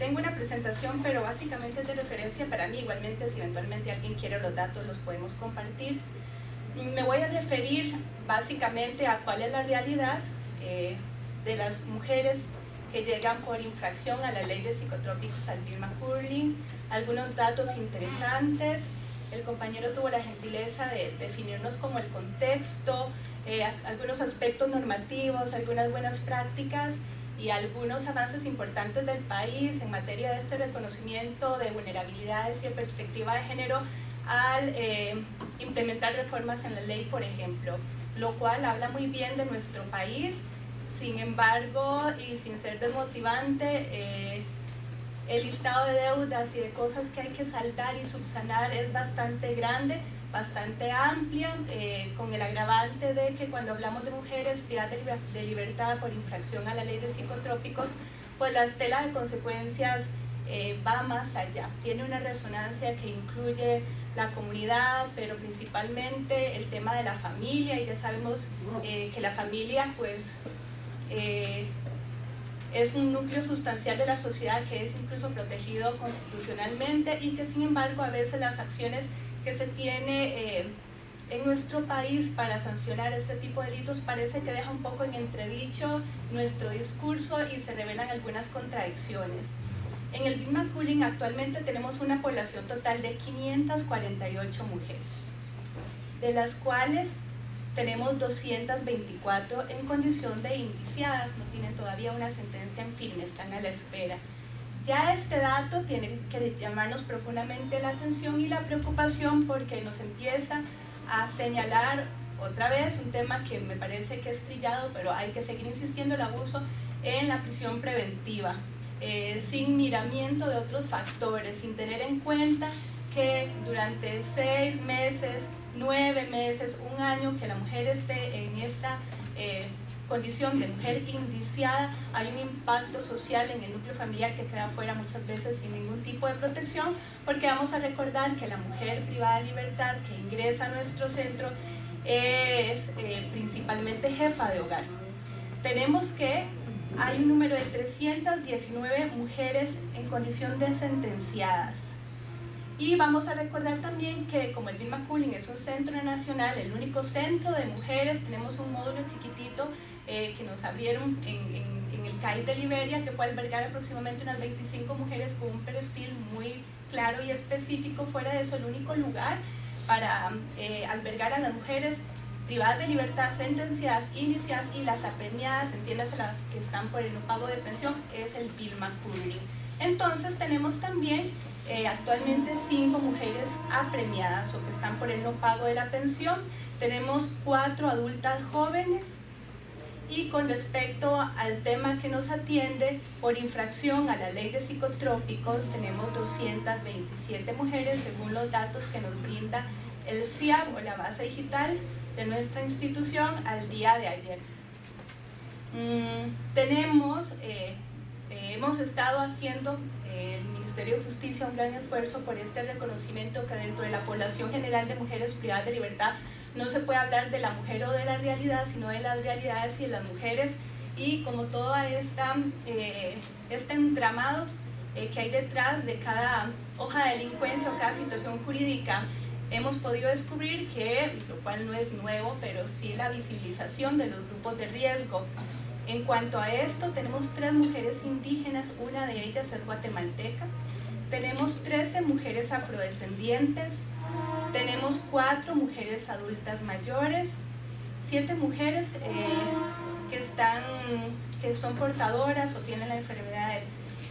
tengo una presentación, pero básicamente es de referencia para mí. Igualmente, si eventualmente alguien quiere los datos, los podemos compartir. Me voy a referir básicamente a cuál es la realidad de las mujeres que llegan por infracción a la ley de psicotrópicos al Vilma-Curling, algunos datos interesantes. El compañero tuvo la gentileza de definirnos como el contexto, algunos aspectos normativos, algunas buenas prácticas y algunos avances importantes del país en materia de este reconocimiento de vulnerabilidades y de perspectiva de género al implementar reformas en la ley, por ejemplo, lo cual habla muy bien de nuestro país. Sin embargo, y sin ser desmotivante, el listado de deudas y de cosas que hay que saldar y subsanar es bastante grande, bastante amplia, con el agravante de que cuando hablamos de mujeres privadas de libertad por infracción a la ley de psicotrópicos, pues la estela de consecuencias va más allá, tiene una resonancia que incluye la comunidad, pero principalmente el tema de la familia, y ya sabemos que la familia pues es un núcleo sustancial de la sociedad que es incluso protegido constitucionalmente y que sin embargo a veces las acciones que se tiene en nuestro país para sancionar este tipo de delitos parece que deja un poco en entredicho nuestro discurso y se revelan algunas contradicciones. En el Vilma-Curling actualmente tenemos una población total de 548 mujeres, de las cuales tenemos 224 en condición de indiciadas, no tienen todavía una sentencia en firme, están a la espera. Ya este dato tiene que llamarnos profundamente la atención y la preocupación porque nos empieza a señalar otra vez un tema que me parece que es trillado, pero hay que seguir insistiendo: el abuso en la prisión preventiva, sin miramiento de otros factores, sin tener en cuenta que durante 6 meses, 9 meses, un año que la mujer esté en esta condición de mujer indiciada, hay un impacto social en el núcleo familiar que queda fuera muchas veces sin ningún tipo de protección, porque vamos a recordar que la mujer privada de libertad que ingresa a nuestro centro es principalmente jefa de hogar. Tenemos que hay un número de 319 mujeres en condición de sentenciadas. Y vamos a recordar también que como el Vilma-Curling es un centro nacional, el único centro de mujeres, tenemos un módulo chiquitito que nos abrieron en el CAI de Liberia, que puede albergar aproximadamente unas 25 mujeres con un perfil muy claro y específico. Fuera de eso, el único lugar para albergar a las mujeres privadas de libertad, sentenciadas, indiciadas y las apremiadas, entiéndase las que están por el no pago de pensión, es el Vilma-Curling. Entonces tenemos también actualmente 5 mujeres apremiadas o que están por el no pago de la pensión. Tenemos 4 adultas jóvenes y con respecto al tema que nos atiende por infracción a la ley de psicotrópicos tenemos 227 mujeres según los datos que nos brinda el CIAB o la base digital de nuestra institución al día de ayer. Hemos estado haciendo el Ministerio de Justicia un gran esfuerzo por este reconocimiento que dentro de la población general de mujeres privadas de libertad no se puede hablar de la mujer o de la realidad, sino de las realidades y de las mujeres, y como todo este entramado que hay detrás de cada hoja de delincuencia o cada situación jurídica, hemos podido descubrir que, lo cual no es nuevo, pero sí la visibilización de los grupos de riesgo. En cuanto a esto, tenemos 3 mujeres indígenas, una de ellas es guatemalteca, tenemos 13 mujeres afrodescendientes, tenemos 4 mujeres adultas mayores, 7 mujeres que son portadoras o tienen la enfermedad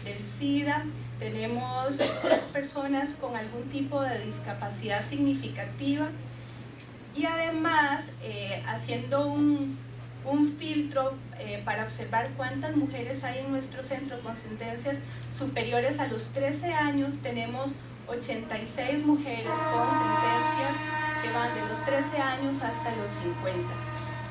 del SIDA, tenemos 3 personas con algún tipo de discapacidad significativa y además haciendo un filtro para observar cuántas mujeres hay en nuestro centro con sentencias superiores a los 13 años, tenemos 86 mujeres con sentencias que van de los 13 años hasta los 50.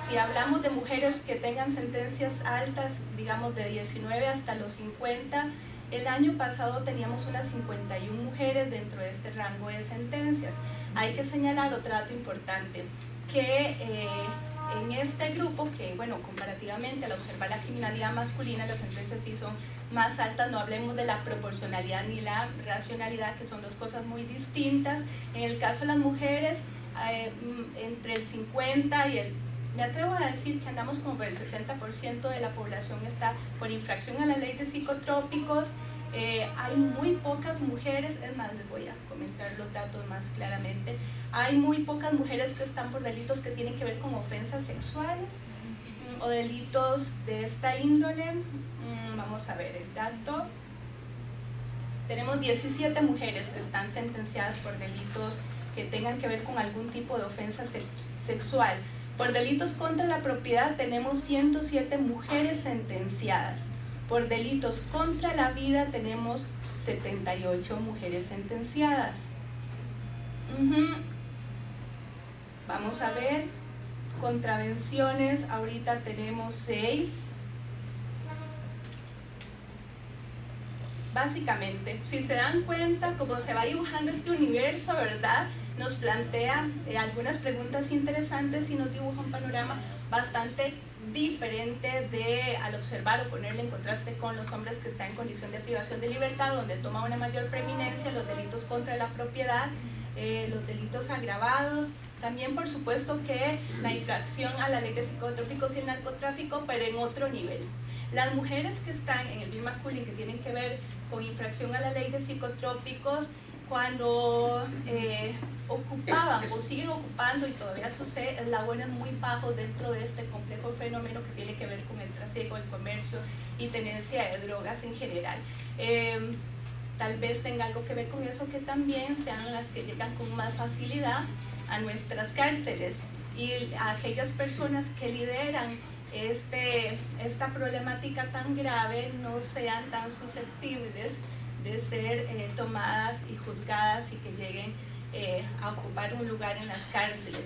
Si hablamos de mujeres que tengan sentencias altas, digamos de 19 hasta los 50, el año pasado teníamos unas 51 mujeres dentro de este rango de sentencias. Hay que señalar otro dato importante, que en este grupo, que bueno, comparativamente al observar la criminalidad masculina, las sentencias sí son más altas, no hablemos de la proporcionalidad ni la racionalidad, que son dos cosas muy distintas. En el caso de las mujeres, entre el 50 y me atrevo a decir que andamos como por el 60% de la población está por infracción a la ley de psicotrópicos. Hay muy pocas mujeres, es más, les voy a comentar los datos más claramente, hay muy pocas mujeres que están por delitos que tienen que ver con ofensas sexuales o delitos de esta índole. Vamos a ver el dato. Tenemos 17 mujeres que están sentenciadas por delitos que tengan que ver con algún tipo de ofensa sexual. Por delitos contra la propiedad tenemos 107 mujeres sentenciadas. Por delitos contra la vida tenemos 78 mujeres sentenciadas. Vamos a ver, contravenciones, ahorita tenemos 6. Básicamente, si se dan cuenta, como se va dibujando este universo, ¿verdad? Nos plantea algunas preguntas interesantes y nos dibuja un panorama bastante diferente al observar o ponerle en contraste con los hombres que están en condición de privación de libertad, donde toma una mayor preeminencia los delitos contra la propiedad, los delitos agravados, también por supuesto que la infracción a la ley de psicotrópicos y el narcotráfico, pero en otro nivel. Las mujeres que están en el Birma Cooling, que tienen que ver con infracción a la ley de psicotrópicos, cuando ocupaban o siguen ocupando, y todavía sucede, eslabones muy bajos dentro de este complejo fenómeno que tiene que ver con el trasiego, el comercio y tenencia de drogas en general. Tal vez tenga algo que ver con eso, que también sean las que llegan con más facilidad a nuestras cárceles, y a aquellas personas que lideran esta problemática tan grave no sean tan susceptibles de ser tomadas y juzgadas y que lleguen a ocupar un lugar en las cárceles.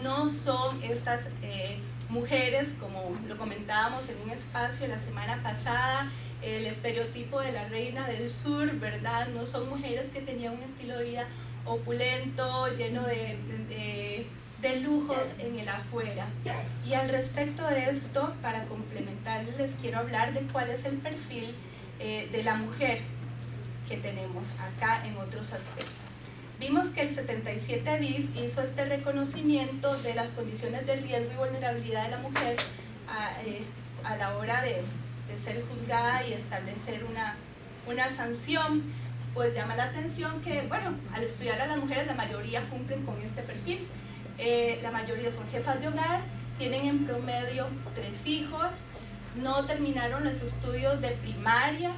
No son estas mujeres, como lo comentábamos en un espacio la semana pasada, el estereotipo de la reina del sur, ¿verdad? No son mujeres que tenían un estilo de vida opulento, lleno de lujos en el afuera. Y al respecto de esto, para complementar, les quiero hablar de cuál es el perfil de la mujer que tenemos acá en otros aspectos. Vimos que el 77 bis hizo este reconocimiento de las condiciones de riesgo y vulnerabilidad de la mujer a la hora de ser juzgada y establecer una sanción. Pues llama la atención que, bueno, al estudiar a las mujeres, la mayoría cumplen con este perfil. La mayoría son jefas de hogar, tienen en promedio 3 hijos, no terminaron los estudios de primaria.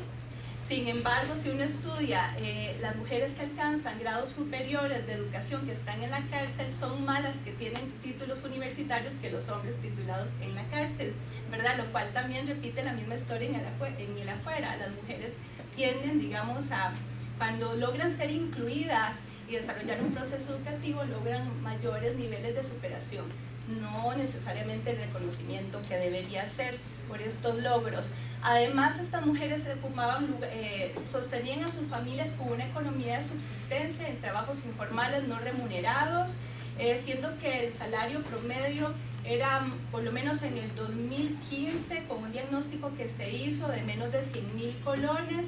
Sin embargo, si uno estudia las mujeres que alcanzan grados superiores de educación que están en la cárcel, son más las que tienen títulos universitarios que los hombres titulados en la cárcel, ¿verdad? Lo cual también repite la misma historia en el afuera. Las mujeres tienden, digamos, cuando logran ser incluidas y desarrollar un proceso educativo, logran mayores niveles de superación, no necesariamente el reconocimiento que debería ser por estos logros. Además, estas mujeres sostenían a sus familias con una economía de subsistencia en trabajos informales no remunerados, siendo que el salario promedio era, por lo menos en el 2015, con un diagnóstico que se hizo de menos de 100.000 colones,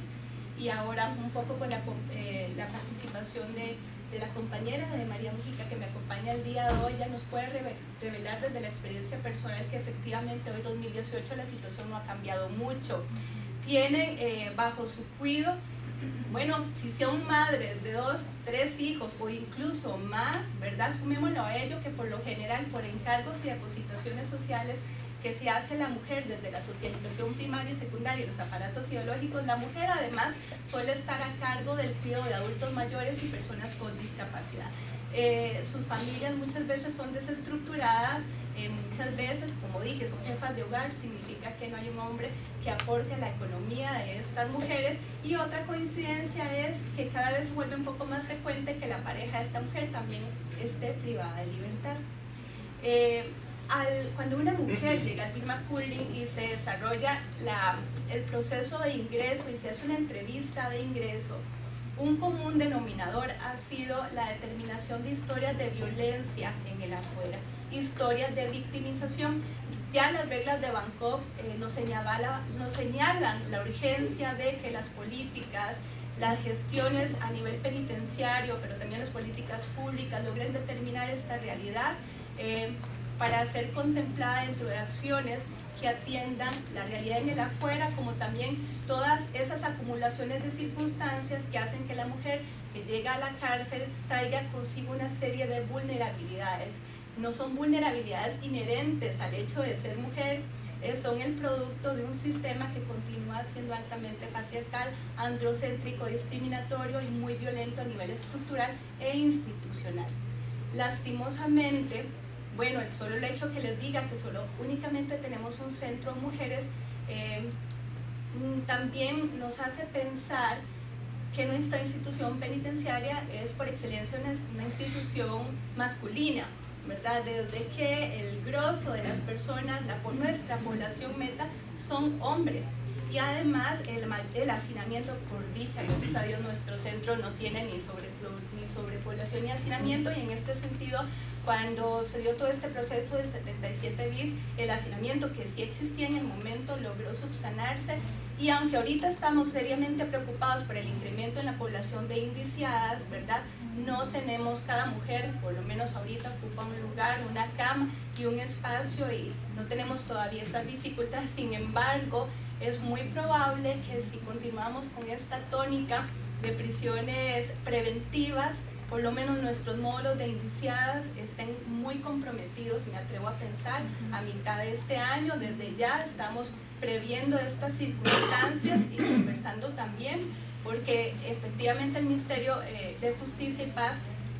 y ahora un poco con la participación de la compañera de María Mujica, que me acompaña el día de hoy. Ya nos puede revelar desde la experiencia personal que efectivamente hoy 2018 la situación no ha cambiado mucho. Tienen bajo su cuidado, bueno, si son madres de 2, 3 hijos o incluso más, ¿verdad? Sumémoslo a ello, que por lo general por encargos y depositaciones sociales que se hace la mujer desde la socialización primaria y secundaria y los aparatos ideológicos, la mujer además suele estar a cargo del cuidado de adultos mayores y personas con discapacidad. Sus familias muchas veces son desestructuradas, muchas veces, como dije, son jefas de hogar, significa que no hay un hombre que aporte a la economía de estas mujeres. Y otra coincidencia es que cada vez se vuelve un poco más frecuente que la pareja de esta mujer también esté privada de libertad. Cuando una mujer llega al Birma Cooling y se desarrolla el proceso de ingreso y se hace una entrevista de ingreso, un común denominador ha sido la determinación de historias de violencia en el afuera. historias de victimización. Ya las reglas de Bangkok nos señalan la urgencia de que las políticas, las gestiones a nivel penitenciario, pero también las políticas públicas logren determinar esta realidad para ser contemplada dentro de acciones que atiendan la realidad en el afuera, como también todas esas acumulaciones de circunstancias que hacen que la mujer que llega a la cárcel traiga consigo una serie de vulnerabilidades. No son vulnerabilidades inherentes al hecho de ser mujer, son el producto de un sistema que continúa siendo altamente patriarcal, androcéntrico, discriminatorio y muy violento a nivel estructural e institucional. Lastimosamente, bueno, solo el hecho que les diga que únicamente tenemos un centro de mujeres también nos hace pensar que nuestra institución penitenciaria es por excelencia una institución masculina, ¿verdad? Desde que el grosso de las personas, nuestra población meta, son hombres. Y además el hacinamiento, por dicha, gracias a Dios, nuestro centro no tiene ni sobrepoblación ni hacinamiento, y en este sentido, cuando se dio todo este proceso del 77 bis, el hacinamiento que sí existía en el momento logró subsanarse, y aunque ahorita estamos seriamente preocupados por el incremento en la población de indiciadas, ¿verdad? No tenemos, cada mujer, por lo menos ahorita, ocupa un lugar, una cama y un espacio, y no tenemos todavía esas dificultades. Sin embargo, es muy probable que si continuamos con esta tónica de prisiones preventivas, por lo menos nuestros módulos de indiciadas estén muy comprometidos, me atrevo a pensar, a mitad de este año. Desde ya estamos previendo estas circunstancias y conversando también, porque efectivamente el Ministerio de Justicia y Paz,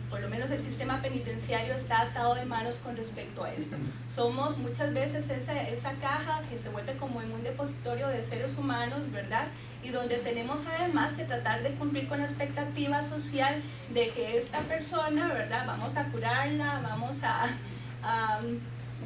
por lo menos el sistema penitenciario, está atado de manos con respecto a esto. Somos muchas veces esa caja que se vuelve como en un depositorio de seres humanos, ¿verdad? Y donde tenemos además que tratar de cumplir con la expectativa social de que esta persona, ¿verdad? Vamos a curarla,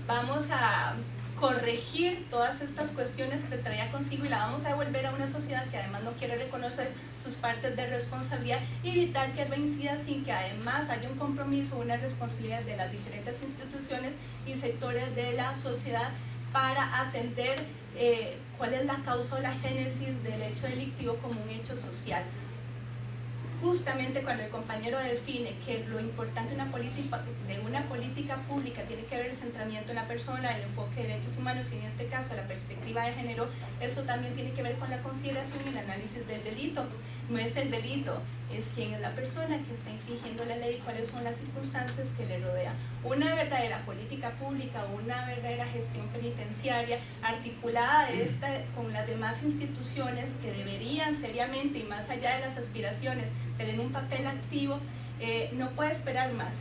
vamos a corregir todas estas cuestiones que traía consigo y la vamos a devolver a una sociedad que además no quiere reconocer sus partes de responsabilidad, y evitar que reincida sin que además haya un compromiso, una responsabilidad de las diferentes instituciones y sectores de la sociedad para atender cuál es la causa o la génesis del hecho delictivo como un hecho social. Justamente cuando el compañero define que lo importante de una política pública tiene que ver el centramiento en la persona, el enfoque de derechos humanos y en este caso la perspectiva de género, eso también tiene que ver con la consideración y el análisis del delito. No es el delito, es quién es la persona que está infringiendo la ley y cuáles son las circunstancias que le rodean. Una verdadera política pública, una verdadera gestión penitenciaria articulada con las demás instituciones que deberían seriamente y más allá de las aspiraciones tener un papel activo, no puede esperar más.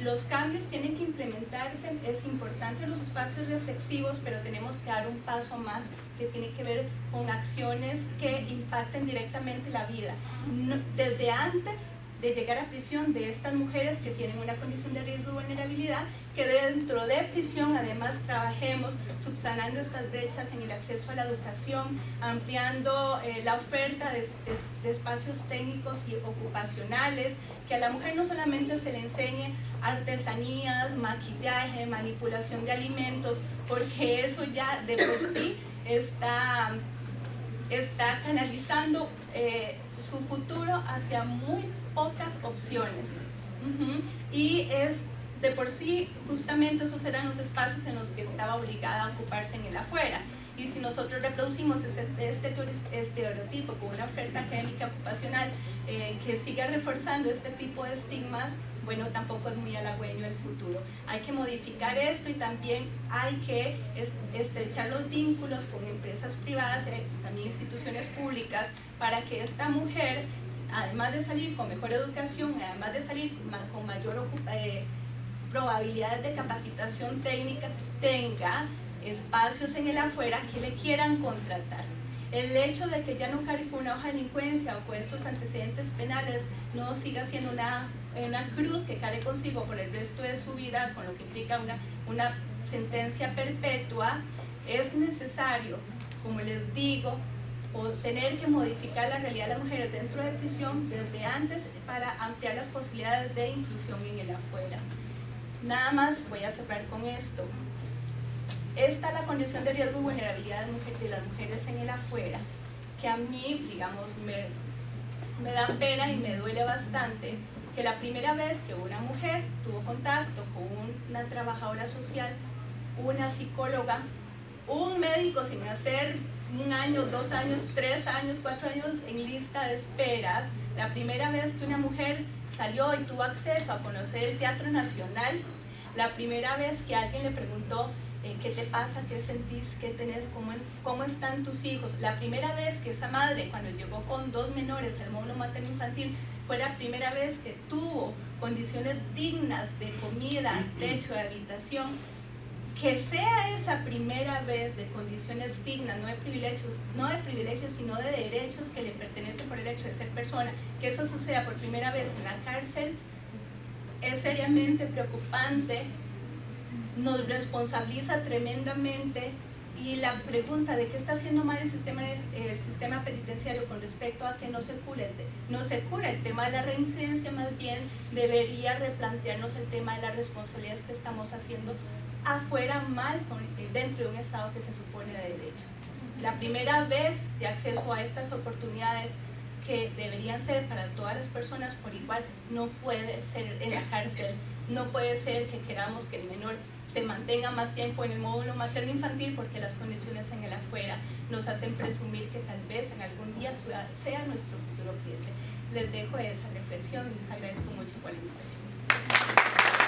Los cambios tienen que implementarse, es importante los espacios reflexivos, pero tenemos que dar un paso más que tiene que ver con acciones que impacten directamente la vida. Desde antes de llegar a prisión de estas mujeres que tienen una condición de riesgo y vulnerabilidad, que dentro de prisión además trabajemos subsanando estas brechas en el acceso a la educación, ampliando la oferta de espacios técnicos y ocupacionales, que a la mujer no solamente se le enseñe artesanías, maquillaje, manipulación de alimentos, porque eso ya de por sí está canalizando su futuro hacia muy pocas opciones. Y es de por sí, justamente esos eran los espacios en los que estaba obligada a ocuparse en el afuera. Y si nosotros reproducimos este estereotipo con una oferta académica ocupacional que siga reforzando este tipo de estigmas, bueno, tampoco es muy halagüeño el futuro. Hay que modificar esto y también hay que estrechar los vínculos con empresas privadas, también instituciones públicas, para que esta mujer, además de salir con mejor educación, además de salir con mayor probabilidades de capacitación técnica, tenga espacios en el afuera que le quieran contratar. El hecho de que ya no cargue con una hoja de delincuencia o con estos antecedentes penales no siga siendo una cruz que cargue consigo por el resto de su vida, con lo que implica una sentencia perpetua, es necesario, como les digo, o tener que modificar la realidad de las mujeres dentro de prisión desde antes para ampliar las posibilidades de inclusión en el afuera. Nada más voy a cerrar con esto. Esta es la condición de riesgo y vulnerabilidad de las mujeres en el afuera, que a mí, digamos, me da pena y me duele bastante, que la primera vez que una mujer tuvo contacto con una trabajadora social, una psicóloga, un médico sin hacer 1 año, 2 años, 3 años, 4 años en lista de esperas, la primera vez que una mujer salió y tuvo acceso a conocer el Teatro Nacional, la primera vez que alguien le preguntó ¿qué te pasa? ¿Qué sentís? ¿Qué tenés? ¿Cómo están tus hijos? La primera vez que esa madre, cuando llegó con 2 menores al módulo materno infantil, fue la primera vez que tuvo condiciones dignas de comida, techo, de habitación. Que sea esa primera vez de condiciones dignas, no de privilegios, sino de derechos que le pertenecen por el hecho de ser persona, que eso suceda por primera vez en la cárcel, es seriamente preocupante, nos responsabiliza tremendamente. Y la pregunta de qué está haciendo mal el sistema penitenciario con respecto a que no se cura el tema de la reincidencia, más bien debería replantearnos el tema de las responsabilidades que estamos haciendo afuera mal dentro de un Estado que se supone de derecho. La primera vez de acceso a estas oportunidades que deberían ser para todas las personas por igual no puede ser en la cárcel, no puede ser que queramos que el menor se mantenga más tiempo en el módulo materno infantil porque las condiciones en el afuera nos hacen presumir que tal vez en algún día sea nuestro futuro cliente. Les dejo esa reflexión y les agradezco mucho por la invitación.